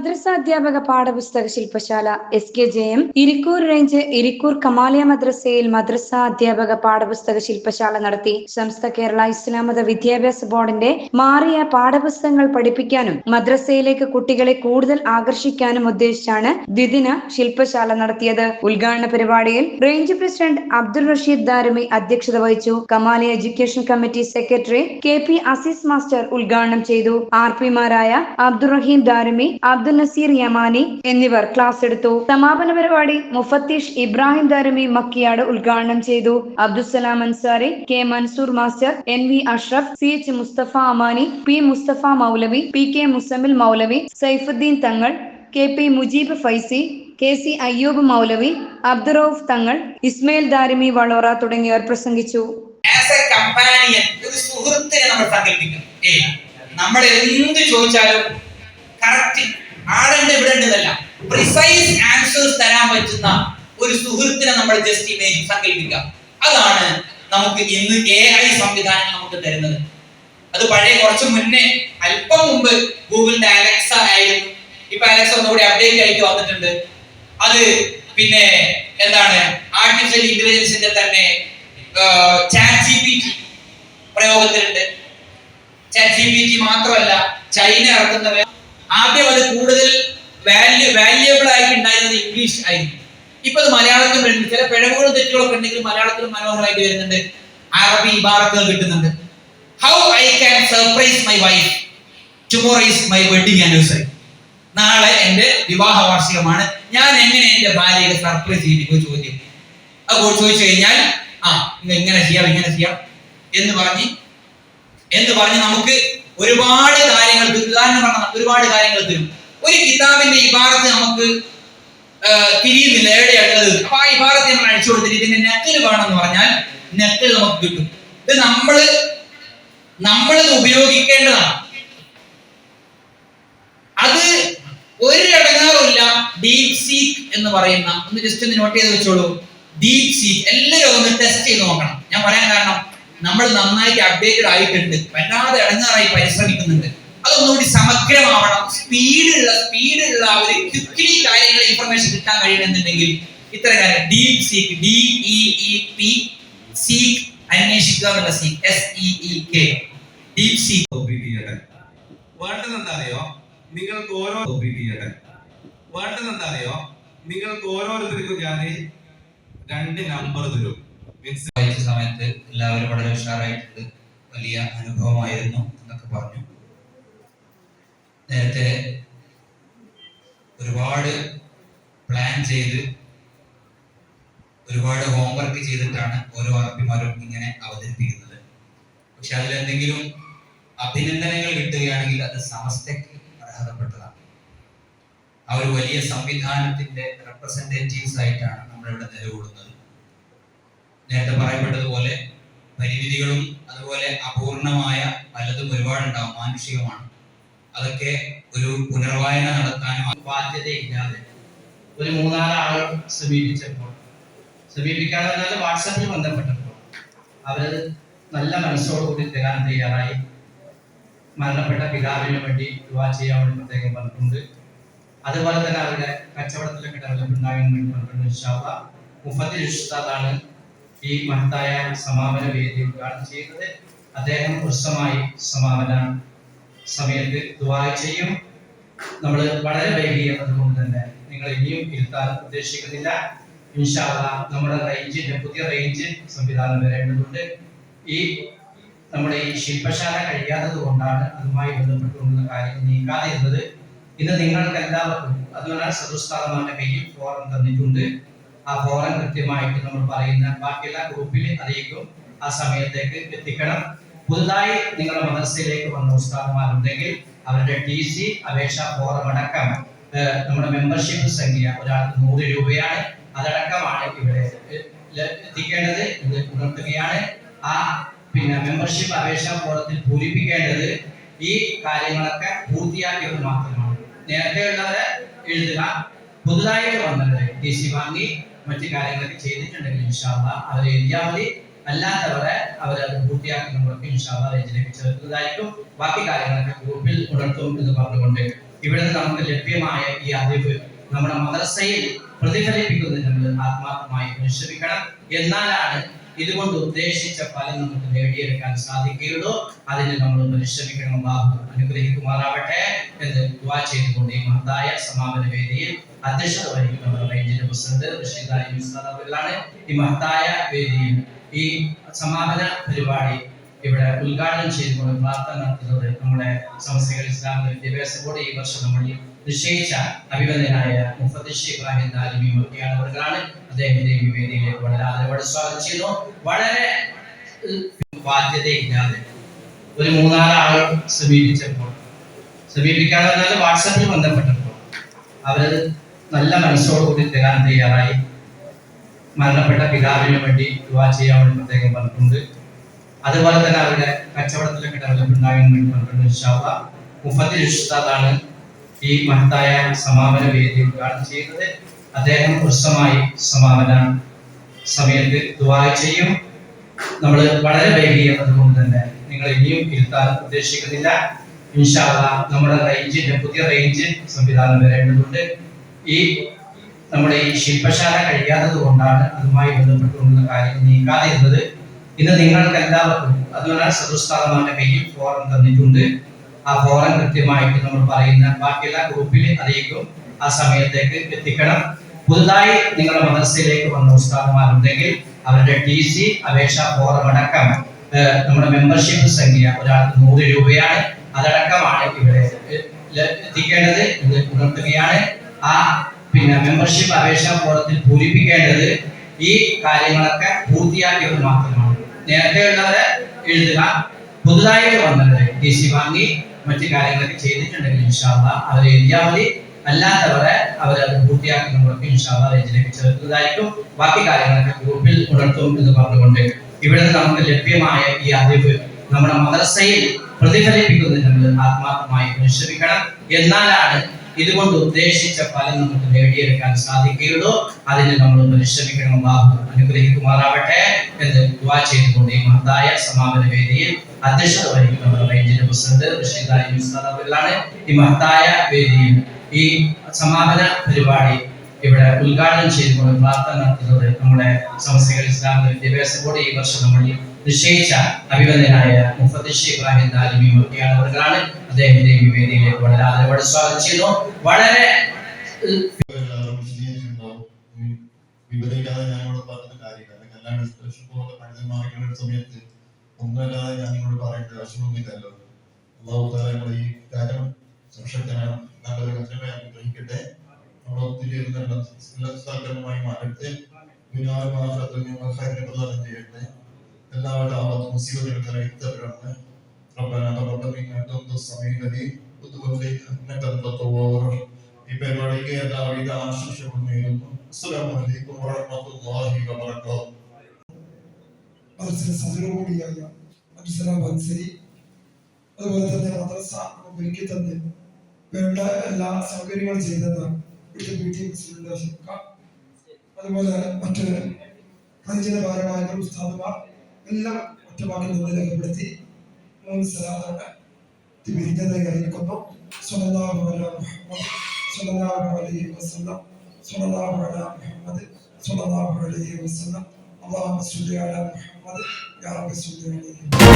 മദ്രസ അധ്യാപക പാഠപുസ്തക ശില്പശാല SKJM Irikkur range Irikkur Kamaliya മദ്രസയിൽ മദ്രസ അധ്യാപക പാഠപുസ്തക ശില്പശാല നടത്തി. സമസ്ത കേരള ഇസ്ലാം മത വിദ്യാഭ്യാസ ബോർഡിന്റെ മാറിയ പാഠപുസ്തകങ്ങൾ പഠിപ്പിക്കാനും മദ്രസയിലേക്ക് കുട്ടികളെ കൂടുതൽ ആകർഷിക്കാനും ഉദ്ദേശിച്ചാണ് ദ്വിദിന ശില്പശാല നടത്തിയത്. ഉദ്ഘാടന പരിപാടിയിൽ റേഞ്ച് പ്രസിഡന്റ് അബ്ദുൾ റഷീദ് ദാരുമി അധ്യക്ഷത വഹിച്ചു. Kamaliya education committee secretary KP Azeez master ഉദ്ഘാടനം ചെയ്തു. RP മാരായ അബ്ദുൾ റഹീം ദാരുമി, അബ്ദുൽ നസീർ യമാനി എന്നിവർ ക്ലാസ് എടുത്തു. സമാപന പരിപാടി മുഫത്തിഷ് ഇബ്രാഹിം ദാരുമി മക്കിയാട് ഉദ്ഘാടനം ചെയ്തു. Abdussalam Ansari, K Mansoor master, NV Ashraf, CH Musthafa Amani, P Musthafa Maulavi, PK Muzammil Maulavi, Saifuddeen Thangal, KP Mujeeb Faizy, KC Ayyub മൗലവി, അബ്ദുറൌഫ് തങ്ങൾ, ഇസ്മയിൽ ദാരിമി വളോറ തുടങ്ങിയവർ പ്രസംഗിച്ചു. നമ്മൾ എന്ത് ചോദിച്ചാലും കറക്റ്റ് ആടേണ്ട വിടേണ്ടതല്ല, പ്രിസൈസ് ആൻസേഴ്സ് തരാൻ പറ്റുന്ന ഒരു സുഹൃത്തിനെ നമ്മൾ ജസ്റ്റ് ഇമേജ് സങ്കല്പിക്കാം. അതാണ് നമുക്ക് ഇന്ന് AI സംവിധാനം നമുക്ക് തരുന്നത്. അത് പഴയ കുറച്ച് മുന്നേ അല്പം മുമ്പ് ഗൂഗിളിന്റെ അലക്സ ആയിരുന്നു. ഇപ്പൊ അലക്സ ഒന്നുകൂടി അപ്ഡേറ്റ് ആയിട്ട് വന്നിട്ടുണ്ട്. അത് പിന്നെ എന്താണ് ആർട്ടിഫിഷ്യൽ ഇന്റലിജൻസിന്റെ തന്നെ ChatGPT പ്രയോഗത്തിലുണ്ട്. ChatGPT മാത്രമല്ല, ചൈന ഇറക്കുന്നവ ആദ്യം അത് കൂടുതൽ വാല്യുബിൾ ആയിട്ട് ഉണ്ടായിരുന്നത് ഇംഗ്ലീഷ് ആയിരുന്നു. ഇപ്പൊ അത് മലയാളത്തിൽ വരുന്നുണ്ട്. ചില പിഴവുകളും തെറ്റുകളൊക്കെ ഉണ്ടെങ്കിൽ മലയാളത്തിലും മനോഹരമായിട്ട് വരുന്നുണ്ട്. അറബി ഇബാറത്തുകൾ കിട്ടുന്നുണ്ട്. How I can surprise my wife, tomorrow is my wedding anniversary. നാളെ എന്റെ വിവാഹ വാർഷികമാണ്, ഞാൻ എങ്ങനെ എന്റെ ഭാര്യയെ സർപ്രൈസ് ചെയ്തിരിക്കും ചോദ്യം. അപ്പോൾ ചോദിച്ചു കഴിഞ്ഞാൽ ഇങ്ങനെ ചെയ്യാം എന്ന് പറഞ്ഞ് നമുക്ക് ഒരുപാട് കാര്യങ്ങൾ ഉദാഹരണം പറഞ്ഞാൽ ഒരുപാട് കാര്യങ്ങൾ തരും. ഒരു കിതാബിന്റെ ഇബാറത്ത് നമുക്ക് തിരിയുന്നില്ല, എവിടെയുള്ളത്. അപ്പൊ ആ ഇബാറത്ത് നമ്മൾ അടിച്ചു കൊടുത്തിട്ട് ഇതിന്റെ നെക്കൽ വേണമെന്ന് പറഞ്ഞാൽ നെക്കൽ നമുക്ക് കിട്ടും. ഇത് നമ്മളിത് ഉപയോഗിക്കേണ്ടതാണ്. അത് ഒരു അടങ്ങാറുമില്ല. ഡീപ് സീക്ക് എന്ന് പറയുന്ന ഒന്ന് ജസ്റ്റ് ഒന്ന് നോട്ട് ചെയ്ത് വെച്ചോളൂ. ഡീപ് സീക്ക് എല്ലാവരും ഒന്ന് ടെസ്റ്റ് ചെയ്ത് നോക്കണം. ഞാൻ പറയാൻ കാരണം നമ്മൾ നന്നായിട്ട് അപ്ഡേറ്റഡ് ആയിട്ടുണ്ട്, വല്ലാതെ ഇടങ്ങാറായി പരിശ്രമിക്കുന്നുണ്ട്. അതൊന്നുകൂടി സമഗ്രമാവണം. സ്പീഡുള്ള ഒരു ക്വിക്ലി കാര്യങ്ങൾ ഇൻഫർമേഷൻ കിട്ടാൻ കഴിയണമെന്നുണ്ടെങ്കിൽ ഇത്ര കാര്യം ഡീപ് സീക്ക്, DEEP സീക്ക്, അന്വേഷിക്കുക എന്നുള്ള സീക്ക്, SEEK ഡീപ് സീക്ക്. വേണ്ടതെന്താ നിങ്ങൾക്ക് ഓരോരുത്തർക്കും ഞാൻ 2 നമ്പർ തരും. വായിച്ച സമയത്ത് എല്ലാവരും വളരെ ഉഷാറായിട്ടുണ്ട്, വലിയ അനുഭവമായിരുന്നു എന്നൊക്കെ പറഞ്ഞു. നേരത്തെ ഒരുപാട് പ്ലാൻ ചെയ്ത് ഒരുപാട് ഹോംവർക്ക് ചെയ്തിട്ടാണ് ഓരോ RP-മാരും ഇങ്ങനെ അവതരിപ്പിക്കുന്നത്. പക്ഷെ അതിലെന്തെങ്കിലും അഭിനന്ദനങ്ങൾ കിട്ടുകയാണെങ്കിൽ അത് സമസ്തയ്ക്ക് അർഹതപ്പെട്ടതാണ്. ആ ഒരു വലിയ സംവിധാനത്തിന്റെ റെപ്രസെന്റേറ്റീവ്സ് ആയിട്ടാണ് നമ്മളിവിടെ നിലകൊള്ളുന്നത്. നേരത്തെ പറയപ്പെട്ടതുപോലെ പരിമിതികളും അതുപോലെ അപൂർണമായ പലതും ഒരുപാടുണ്ടാവും, മാനുഷികമാണ്. അതൊക്കെ ഒരു പുനർവായന നടത്താനും ബാധ്യതയില്ലാതെ ഒരു 3-4 ആളുകൾ സമീപിക്കാതെ വാട്സാപ്പിൽ ബന്ധപ്പെട്ടപ്പോൾ അവരത് നല്ല മനസ്സോടുകൂടി തരാൻ തയ്യാറായി. മരണപ്പെട്ട പിതാവിന് വേണ്ടി ദുആ ചെയ്യാൻ വേണ്ടി പ്രത്യേകം പറഞ്ഞിട്ടുണ്ട്. അതുപോലെ തന്നെ അവരുടെ കച്ചവടത്തിലൊക്കെ ഡെവലപ്പ് ഉണ്ടാകാൻ വേണ്ടി പറഞ്ഞിട്ടുണ്ട്. ഇൻഷാ അല്ലാഹ് മുഫത്തി ഉസ്താദാണ് ഈ മഹത്തായ സമാപന വേദി ഉദ്ഘാടനം ചെയ്യുന്നത്. അദ്ദേഹം ഹൃസ്വമായി സമാപന സമയത്ത് ദുആ ചെയ്യും. നമ്മൾ വളരെ വൈകിയതുകൊണ്ട് തന്നെ നിങ്ങൾ ഇനിയും ഇരുത്താൻ ഉദ്ദേശിക്കുന്നില്ല. ഇൻഷാ അല്ലാഹ് നമ്മുടെ പുതിയ റേഞ്ച് സംവിധാനം വരേണ്ടതുണ്ട്. നമ്മുടെ ഈ ശില്പശാല കഴിയാത്തത് കൊണ്ടാണ് അതുമായി ബന്ധപ്പെട്ടുകൊണ്ടുള്ള കാര്യങ്ങൾ നീക്കാതിരുന്നത്. ഇന്ന് നിങ്ങൾക്ക് എല്ലാവർക്കും അതുപോലെ സദുസ്ഥാനമായ കയ്യിൽ ഫോറം തന്നിട്ടുണ്ട്. ആ ഫോറം കൃത്യമായിട്ട് നമ്മൾ പറയുന്ന ബാക്കിയുള്ള ഗ്രൂപ്പിൽ അറിയിക്കും. ആ സമയത്തേക്ക് എത്തിക്കണം. പുതുതായി നിങ്ങളുടെ മദ്രസയിലേക്ക് വന്ന ഉസ്താദുമാരുണ്ടെങ്കിൽ അവരുടെ TC അപേക്ഷ ഫോറം അടക്കം നമ്മുടെ മെമ്പർഷിപ്പ് സംഖ്യ ഒരാൾക്ക് 100 രൂപയാണ്. അതടക്കമാണ് ഇവിടെ എത്തിക്കേണ്ടത്. ഇത് ഉണർത്തുകയാണ്. മെമ്പർഷിപ്പ് അപേക്ഷാ ഫോറത്തിൽ പൂരിപ്പിക്കേണ്ടത് ഈ കാര്യങ്ങളൊക്കെ പൂർത്തിയാക്കിയത് മാത്രമാണ്. നേരത്തെ ഉള്ളവരെ എഴുതുക, പുതുതായിട്ട് വന്നവരെ TC വാങ്ങി മറ്റു കാര്യങ്ങളൊക്കെ ചെയ്തിട്ടുണ്ടെങ്കിൽ ഇൻഷാ അല്ലാഹ് അവരെ എഴുതിയാൽ മതി. അല്ലാത്തവരെ അവരത് പൂർത്തിയാക്കി നമ്മൾക്ക് ഇൻഷാ അല്ലാഹ് റേഞ്ചിലേക്ക് ചേർത്തതായിരിക്കും. ബാക്കി കാര്യങ്ങളൊക്കെ ഗ്രൂപ്പിൽ ഉണർത്തും എന്ന് പറഞ്ഞുകൊണ്ട് ഇവിടെ നിന്ന് നമുക്ക് ലഭ്യമായ ഈ അറിവ് നമ്മുടെ മദ്രസയിൽ പ്രതിഫലിപ്പിക്കുന്നതിന് നമ്മൾ ആത്മാർത്ഥമായി പരിശ്രമിക്കണം. എന്നാലാണ് ഇതുകൊണ്ട് ഉദ്ദേശിച്ച ഫലം നമുക്ക് നേടിയെടുക്കാൻ സാധിക്കുകയുള്ളൂ. അതിന് നമ്മൾ പരിശ്രമിക്കണം. അല്ലാഹു അനുഗ്രഹിക്കുമാറാവട്ടെ എന്ന് ദുആ ചെയ്തുകൊണ്ട് ഈ മഹത്തായ സമാപന വേദിയിൽ അധ്യക്ഷത വഹിക്കുന്ന റേഞ്ചിന്റെ പ്രസിഡന്റ് റഷീദ് അലി ഉസ്താദ് അവர்களാണ് ഈ മഹത്തായ വേദിയിൽ ഈ സമാപന പരിപാടി ഇവിടെ ഉദ്ഘാടനം ചെയ്തുകൊണ്ട് പ്രാർത്ഥന നടത്തുന്നത് നമ്മുടെ സമസ്തകൾ ഇസ്ലാമിക വിദ്യാഭ്യാസ ബോർഡ് ഈ വർഷം നമ്മൾ നിശ്ചയിച്ച അഭിനന്ദനായ മുഫദ്ദിൽ ഇബ്രാഹിം ദാരിമി അവர்களാണ്. അദ്ദേഹത്തിന്റെ ഈ വേദിയിലേക്ക് വളരെ ആദരവോടെ സ്വാഗതം ചെയ്യുന്നു. വളരെ ബാധ്യതയില്ലാതെ ഒരു 3-4 ആളുകൾ സമീപിക്കാതെ വന്നാൽ വാട്സാപ്പിൽ ബന്ധപ്പെട്ടപ്പോൾ അവരത് നല്ല മനസ്സോടുകൂടി തരാൻ തയ്യാറായി. മരണപ്പെട്ട പിതാവിന് വേണ്ടി ദുആ ചെയ്യാൻ വേണ്ടി പ്രത്യേകം പറഞ്ഞിട്ടുണ്ട്. അതുപോലെ തന്നെ അവരുടെ കച്ചവടത്തിലൊക്കെ ഡെവലപ്പ് ഉണ്ടാകാൻ വേണ്ടി പറഞ്ഞിട്ടുണ്ട്. ഇൻഷാ അല്ലാഹ് മുഫദ്ദിൽ ഉസ്താദാണ് ഈ മഹത്തായ സമാപന വേദി ഉദ്ഘാടനം ചെയ്യുന്നത്. അദ്ദേഹം ഹ്രസ്വമായി സമാപന സമയത്ത് ദുആ ചെയ്യും. നമ്മൾ വളരെ വൈകിയതുകൊണ്ട് തന്നെ നിങ്ങൾ ഇനിയും ഇരുത്താൻ ഉദ്ദേശിക്കുന്നില്ല. ഇൻഷാ അല്ലാഹ് നമ്മുടെ റേഞ്ചിന്റെ പുതിയ റേഞ്ച് സംവിധാനം വരേണ്ടതുണ്ട്. ഈ നമ്മുടെ ഈ ശില്പശാല കഴിയാത്തത് കൊണ്ടാണ് അതുമായി ബന്ധപ്പെട്ടുകൊണ്ടുള്ള കാര്യങ്ങൾ നീക്കാതിരുന്നത്. ഇന്ന് നിങ്ങൾക്ക് എല്ലാവർക്കും അതുപോലെ സദുസ്ഥാനമായ കയ്യിൽ ഫോറം തന്നിട്ടുണ്ട്. ആ ഫോറം കൃത്യമായിട്ട് നമ്മൾ പറയുന്ന ബാക്കിയുള്ള ഗ്രൂപ്പിൽ അറിയിക്കും. ആ സമയത്തേക്ക് എത്തിക്കണം. പുതുതായി നിങ്ങളുടെ മദ്രസയിലേക്ക് വന്ന ഉസ്താദുമാരുണ്ടെങ്കിൽ അവരുടെ TC അപേക്ഷ ഫോറം അടക്കം നമ്മുടെ മെമ്പർഷിപ്പ് സംഖ്യ ഒരാൾക്ക് 100 രൂപയാണ്. അതടക്കമാണ് ഇവിടെ എത്തിക്കേണ്ടത്. ഇത് ഉണർത്തുകയാണ്. ആ മെമ്പർഷിപ്പ് അപേക്ഷാ ഫോറത്തിൽ പൂരിപ്പിക്കേണ്ടത് ഈ കാര്യങ്ങളൊക്കെ പൂർത്തിയാക്കിയത് മാത്രമാണ്. നേരത്തെ ഉള്ളവരെ എഴുതുക. പുതുതായിട്ട് വന്നവരെ TC വാങ്ങി മറ്റു കാര്യങ്ങളൊക്കെ ചെയ്തിട്ടുണ്ടെങ്കിൽ ഇൻഷാ അല്ലാഹ് അവരെ എഴുതിയാൽ മതി. അല്ലാത്തവരെ അവരത് പൂർത്തിയാക്കുന്നവർക്ക് ഇൻഷാ അല്ലാഹ് റേഞ്ചിലേക്ക് ചേർത്തതായിരിക്കും. ബാക്കി കാര്യങ്ങളൊക്കെ ഗ്രൂപ്പിൽ ഉണർത്തും എന്ന് പറഞ്ഞുകൊണ്ട് ഇവിടെ നിന്ന് നമുക്ക് ലഭ്യമായ ഈ അറിവ് നമ്മുടെ മദ്രസയിൽ പ്രതിഫലിപ്പിക്കുന്നതിന് നമ്മൾ ആത്മാർത്ഥമായി പരിശ്രമിക്കണം. എന്നാലാണ് ഇതുകൊണ്ട് ഉദ്ദേശിച്ച ഫലം നമുക്ക് നേടിയെടുക്കാൻ സാധിക്കുകയുള്ളൂ. അതിന് നമ്മൾ പരിശ്രമിക്കണം. അല്ലാഹു അനുഗ്രഹിക്കുമാറാവട്ടെ എന്ന് ദുആ ചെയ്തുകൊണ്ട് ഈ മഹത്തായ സമാപന വേദിയിൽ അധ്യക്ഷത വഹിക്കുന്ന റേഞ്ചിന്റെ പ്രസിഡന്റ് റഷീദ് അലി ഉസ്താദ് അവர்களാണ്. ഈ മഹത്തായ വേദിയിൽ ഈ സമാപന പരിപാടി ഇവിടെ ഉദ്ഘാടനം ചെയ്തുകൊണ്ട് പ്രാർത്ഥന നടത്തുന്നത് നമ്മുടെ സമസ്തകൾ ഇസ്ലാമിക വിദ്യാഭ്യാസ ബോർഡ് ഈ വർഷം നമ്മൾ നിശ്ചയിച്ച അഭിനന്ദനായ മുഫദ്ദിൽ ഇബ്രാഹിം ദാരിമി അവர்களാണ്. അദ്ദേഹത്തിന്റെ ഈ വേദിയിലേക്ക് വളരെ ആദരവോടെ സ്വാഗതം ചെയ്യുന്നു. വളരെ വിവരമില്ലാതെ ഞാനിവിടെ പറഞ്ഞ കാര്യങ്ങൾ കല്യാണ സമയത്ത് ഒന്നുമല്ലാതെ ഞാൻ നിങ്ങളോട് പറയേണ്ട ആവശ്യമൊന്നുമില്ലല്ലോ. അല്ലാഹു തആല നമ്മുടെ ഈ കാര്യം സംരക്ഷകനാണ്. നല്ലൊരു കച്ചവടം അനുഗ്രഹിക്കട്ടെ. നമ്മൾ ഒത്തുചേരുന്ന സ്ഥലമായി മാറട്ടെ. പ്രദാനം ചെയ്യട്ടെ. എല്ലാവരുടെ ആപത്ത് മുസീബത്തുകൾക്ക് ഇത്തരമാണ്. ربنا تقبل منا انت السميع العليم وتب علينا انك انت التواب الرحيم. ഈ പരിപാടിക്ക് എല്ലാവിധ ആശംസകളും നേരുന്നു. അസ്സലാമു അലൈക്കും വറഹ്മത്തുള്ളാഹി വബറകാതുഹു. സദുരൂടിയായ അബ്ദുസലാം ബൻസരി അതുപോലെ തന്നെ മദ്രസ ഒരുക്കി തന്ന് വേണ്ട എല്ലാ സൗകര്യങ്ങളും ചെയ്തത് ഇവിടുത്തെ PTA പ്രസിഡന്റ് അതുപോലെ മറ്റ് റേഞ്ചിന്റെ ഭാരവാഹികൾ ഉസ്താദുമാർ എല്ലാം ഒറ്റവാക്കിൽ നിന്ന് രേഖപ്പെടുത്തി 3 സലാത്തോടെ പിരിഞ്ഞതായി അറിയിക്കുന്നു. സ്വല്ലല്ലാഹു അലൈഹി മുഹമ്മദ് സ്വല്ലല്ലാഹു അലൈഹി വസല്ലം സ്വല്ലല്ലാഹു അലാ മുഹമ്മദ് സ്വല്ലല്ലാഹു അലൈഹി വസല്ലം. اللهم صل على محمد يا رب صل عليه.